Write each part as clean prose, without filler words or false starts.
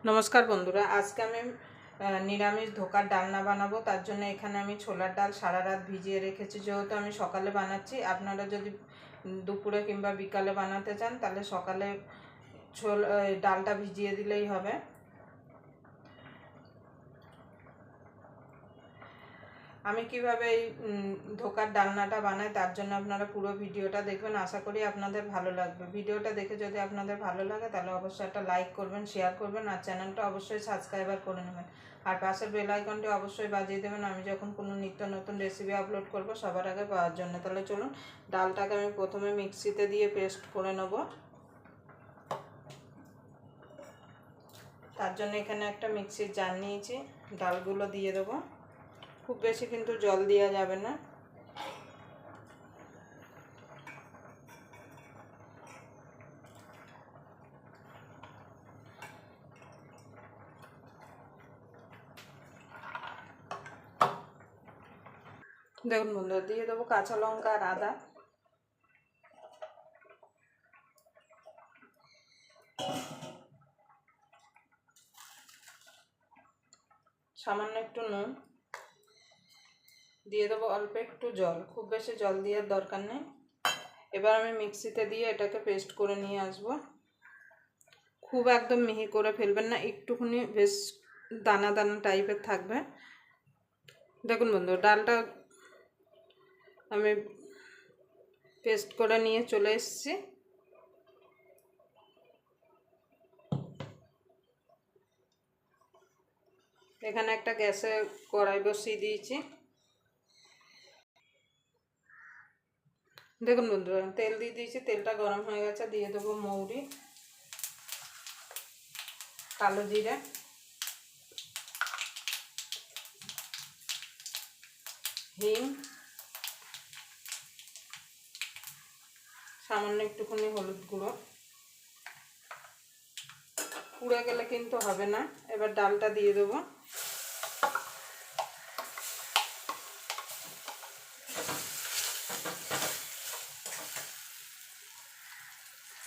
নমস্কার বন্ধুরা, আজকে আমি নিরামিষ ধোকার ডালনা বানাবো। তার জন্য এখানে আমি ছোলার ডাল সারা রাত ভিজিয়ে রেখেছি। যেহেতু আমি সকালে বানাচ্ছি, আপনারা যদি দুপুরে কিংবা বিকালে বানাতে চান তাহলে সকালে ডালটা ভিজিয়ে দিলেই হবে। আমি কিভাবে এই ধোকার ডালনাটা বানাই তার জন্য আপনারা পুরো ভিডিওটা দেখবেন। আশা করি আপনাদের ভালো লাগবে। ভিডিওটা দেখে যদি আপনাদের ভালো লাগে তাহলে অবশ্যই একটা লাইক করবেন, শেয়ার করবেন, আর চ্যানেলটা অবশ্যই সাবস্ক্রাইবার করে নেবেন। আর পাশের বেল আইকনটি অবশ্যই বাজিয়ে দেবেন, আমি যখন কোনো নিত্য নতুন রেসিপি আপলোড করব সবার আগে পাওয়ার জন্য। তাহলে চলুন, ডালটাকে আমি প্রথমে মিক্সিতে দিয়ে পেস্ট করে নেব। তার জন্য এখানে একটা মিক্সির জার নিয়েছি, ডালগুলো দিয়ে দেবো। খুব বেশি কিন্তু জল দেওয়া যাবে না। দেখুন বন্ধুরা, দিয়ে দেবো কাঁচা লঙ্কা আর আদা। সামান্য একটু নুন দিয়ে দেবো, অল্প একটু জল, খুব বেশি জল দেওয়ার দরকার নেই। এবার আমি মিক্সিতে দিয়ে এটাকে পেস্ট করে নিয়ে আসব। খুব একদম মিহি করে ফেলবেন না, একটুখানি বেশ দানা দানা টাইপের থাকবে। দেখুন বন্ধু, ডালটা আমি পেস্ট করে নিয়ে চলে এসেছি। এখানে একটা গ্যাসে কড়াই বসিয়ে দিয়েছি। দেখুন বন্ধুরা, তেল দিয়ে দিয়েছি, তেলটা গরম হয়ে গেছে। দিয়ে দেবো মৌরি, কালো জিরে, হিং, সামান্য একটুখানি হলুদ গুঁড়ো। পুড়ে গেলে কিন্তু হবে না। এবার ডালটা দিয়ে দেবো।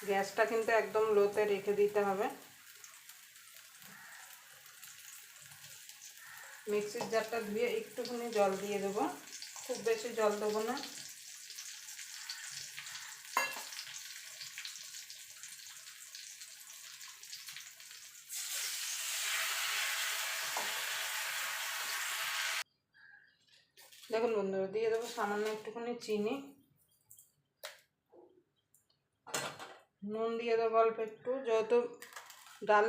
গ্যাসটা কিন্তু একদম লোতে রেখে দিতে হবে। মিক্সির জারটা ধুয়ে একটুখানি জল দিয়ে দেবো, খুব বেশি জল দেবো না। দেখুন বন্ধুরা, দিয়ে দেবো সামান্য একটুখানি চিনি, নুন দিয়ে দেবো অল্প একটু। যেহেতু ডাল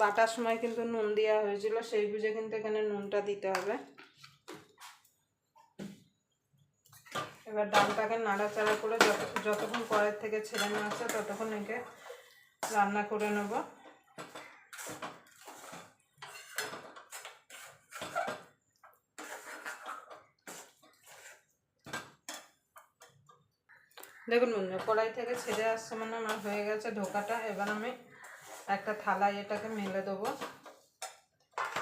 বাটার সময় কিন্তু নুন দেওয়া হয়েছিল, সেই বুঝে কিন্তু এখানে নুনটা দিতে হবে। এবার ডালটাকে নাড়াচাড়া করে যতক্ষণ কড়াই থেকে ছেড়ে না আসে ততক্ষণ একে রান্না করে নেব। দেখুন বন্ধু, কড়াই থেকে ছেড়ে আসছে মানে আমার হয়ে গেছে ধোকাটা। এবার আমি একটা থালায় এটাকে মেলে দেবো।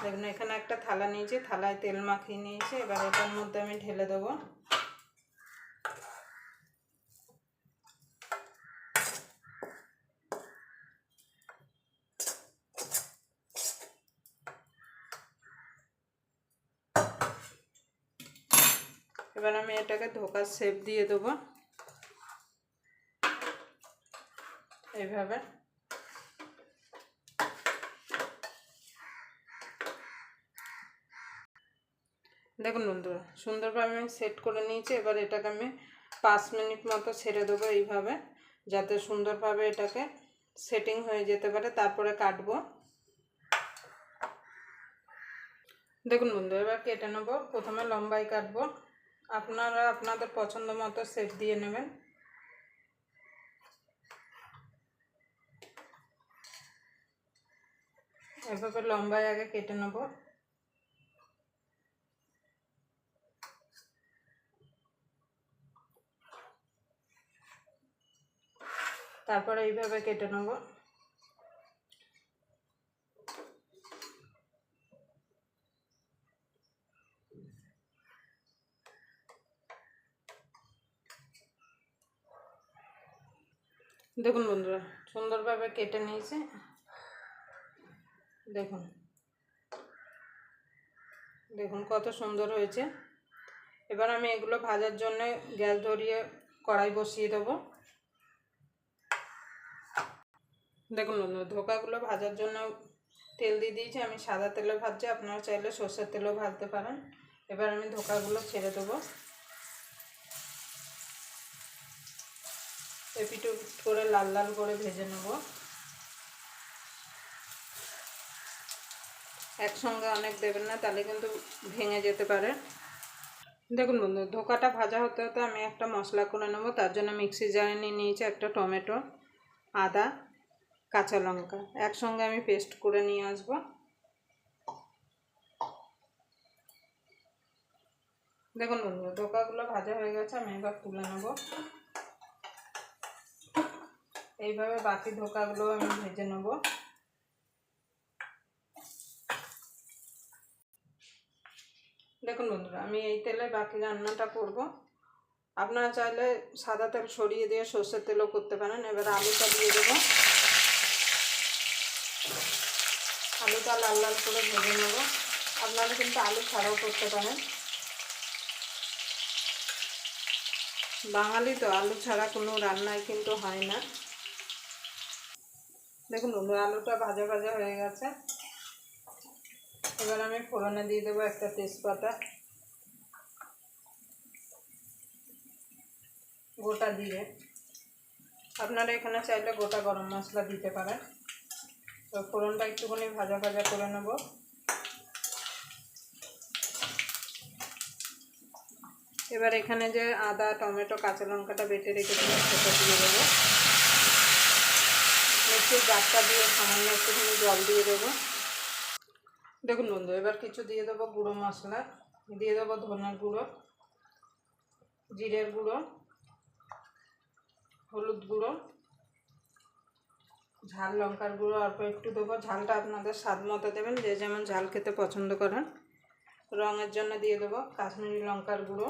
দেখুন, এখানে একটা থালা নিয়েছি, থালায় তেল মাখিয়ে নিয়েছি। এবার এটার মধ্যে আমি ঢেলে দেবো। এবার আমি এটাকে ধোকার শেপ দিয়ে দেবো এইভাবে। দেখুন বন্ধুরা, সুন্দরভাবে আমি সেট করে নিয়েছি। এবার এটাকে আমি 5 মিনিট মতো ছেড়ে দেবো এইভাবে, যাতে সুন্দরভাবে এটাকে সেটিং হয়ে যেতে পারে, তারপরে কাটবো। দেখুন বন্ধু, এবার কেটে নেবো। প্রথমে লম্বাই কাটবো, আপনারা আপনাদের পছন্দ মতো শেপ দিয়ে নেবেন। এভাবে লম্বাই আগে কেটে নেবো। তারপরে এইভাবে কেটে নেব। দেখুন বন্ধুরা, সুন্দরভাবে কেটে নিয়েছি। দেখুন দেখুন কত সুন্দর হয়েছে। এবার আমি এগুলো ভাজার জন্য গ্যাস ধরিয়ে কড়াই বসিয়ে দেবো। দেখুন বন্ধুরা, ধোকাগুলো ভাজার জন্য তেল দিয়ে দিয়েছি। আমি সাদা তেলে ভাজছি, আপনারা চাইলে সর্ষের তেলেও ভাজতে পারেন। এবার আমি ধোকাগুলো ছেড়ে দেবো। এপিট ওপিট করে লাল লাল করে ভেজে নেব। একসঙ্গে অনেক দেবেন না, তাহলে কিন্তু ভেঙে যেতে পারে। দেখুন বন্ধু, ধোকাটা ভাজা হতে হতে আমি একটা মশলা করে নেব। তার জন্য মিক্সি জারে নিয়ে নিয়েছি একটা টমেটো, আদা, কাঁচা লঙ্কা একসঙ্গে আমি পেস্ট করে নিয়ে আসব। দেখুন বন্ধু, ধোকাগুলো ভাজা হয়ে গেছে, আমি এবার তুলে নেব। এইভাবে বাকি ধোকাগুলো আমি ভেজে নেব। দেখুন বন্ধুরা, আমি এই তেলে বাকি রান্নাটা করব। আপনারা চাইলে সাদা তেল সরিয়ে দিয়ে সর্ষের তেলও করতে পারেন। এবার আলুটা দিয়ে দেবো। আলুটা লাল লাল করে ভেজে নেব। আপনারা কিন্তু আলু ছাড়াও করতে পারেন। বাঙালি তো আলু ছাড়া কোনো রান্নাই কিন্তু হয় না। দেখুন বন্ধু, আলুটা ভাজা ভাজা হয়ে গেছে। এবার আমি ফোড়নে দিয়ে দেবো একটা তেজপাতা, গোটা জিরে। আপনারা এখানে চাইলে গোটা গরম মশলা দিতে পারেন। তো ফোড়নটা একটুখানি ভাজা ভাজা করে নেব। এবার এখানে যে আদা, টমেটো, কাঁচা লঙ্কাটা বেটে রেখেছিলাম সেটা দিয়ে দেবো। মিক্সির জারটা দিয়ে সামান্য একটুখানি জল দিয়ে দেবো। দেখুন বন্ধু, এবার কিছু দিয়ে দেবো গুঁড়ো মশলা। দিয়ে দেবো ধনের গুঁড়ো, জিরের গুঁড়ো, হলুদ গুঁড়ো, ঝাল লঙ্কার গুঁড়ো অল্প একটু দেবো। ঝালটা আপনাদের স্বাদ মতো দেবেন, যে যেমন ঝাল খেতে পছন্দ করেন। রঙের জন্য দিয়ে দেবো কাশ্মীরি লঙ্কার গুঁড়ো।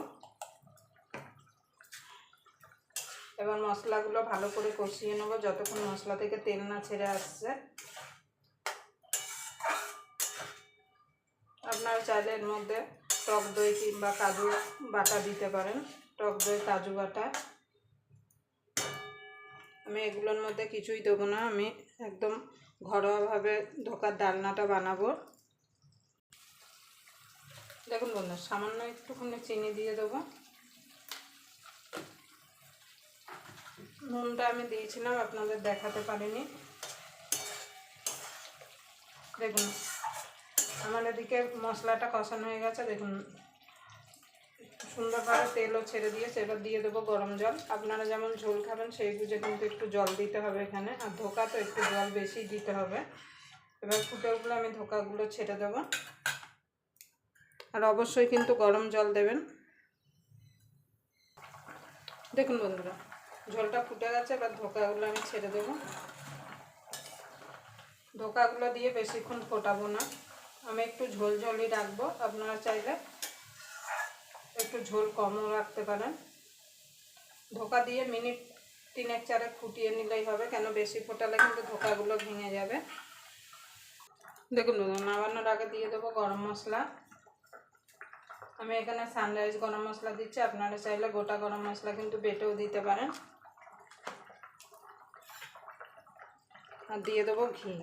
এবার মশলাগুলো ভালো করে কষিয়ে নেব যতক্ষণ মশলা থেকে তেল না ছেড়ে আসছে। আপনারা চাইলে এর মধ্যে টক দই কিংবা কাজু বাটা দিতে পারেন। টক দই, কাজু বাটা। আমি এগুলোর মধ্যে কিছুই দেবো না, আমি একদম ঘরোয়াভাবে ধোকার ডালনাটা বানাবো। দেখুন বন্ধু, সামান্য একটুখানি চিনি দিয়ে দেবো। নুনটা আমি দিয়েছিলাম, আপনাদের দেখাতে পারিনি। দেখুন আমার এদিকে মশলাটা কষানো হয়ে গেছে। দেখুন সুন্দরভাবে তেলও ছেড়ে দিয়েছে। এবার দিয়ে দেবো গরম জল। আপনারা যেমন ঝোল খাবেন সেই বুঝে কিন্তু একটু জল দিতে হবে এখানে। আর ধোকা তো একটু জল বেশি দিতে হবে। এবার ফুটে উঠলে আমি ধোকাগুলো ছেড়ে দেবো। আর অবশ্যই কিন্তু গরম জল দেবেন। দেখুন বন্ধুরা, ঝোলটা ফুটে গেছে। এবার ধোকাগুলো আমি ছেড়ে দেবো। ধোকাগুলো দিয়ে বেশিক্ষণ ফোটাবো না, আমি একটু ঝোল ঝোলই রাখবো। আপনারা চাইলে একটু ঝোল কমও রাখতে পারেন। ধোকা দিয়ে মিনিট 3-4 ফুটিয়ে নিলেই হবে, কেন বেশি ফোটালে কিন্তু ধোকাগুলো ভেঙে যাবে। দেখুন নামানোর আগে দিয়ে দেবো গরম মশলা। আমি এখানে সানরাইজ গরম মশলা দিচ্ছি, আপনারা চাইলে গোটা গরম মশলা কিন্তু বেটেও দিতে পারেন। আর দিয়ে দেবো ঘি।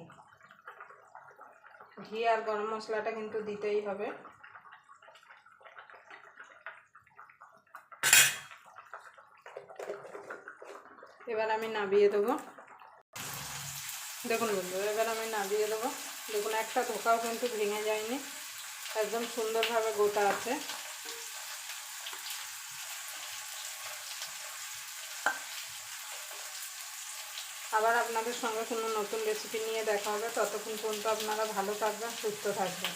ঘি আর গরম মশলাটা কিন্তু দিতেই হবে। এবার আমি নামিয়ে দেবো। দেখুন বন্ধু, এবার আমি নামিয়ে দেবো। দেখুন একটা ধোকাও কিন্তু ভেঙে যায়নি, একদম সুন্দরভাবে গোটা আছে। আবার আপনাদের সঙ্গে কোনো নতুন রেসিপি নিয়ে দেখা হবে। ততক্ষণ পর্যন্ত আপনারা ভালো থাকবেন, সুস্থ থাকবেন।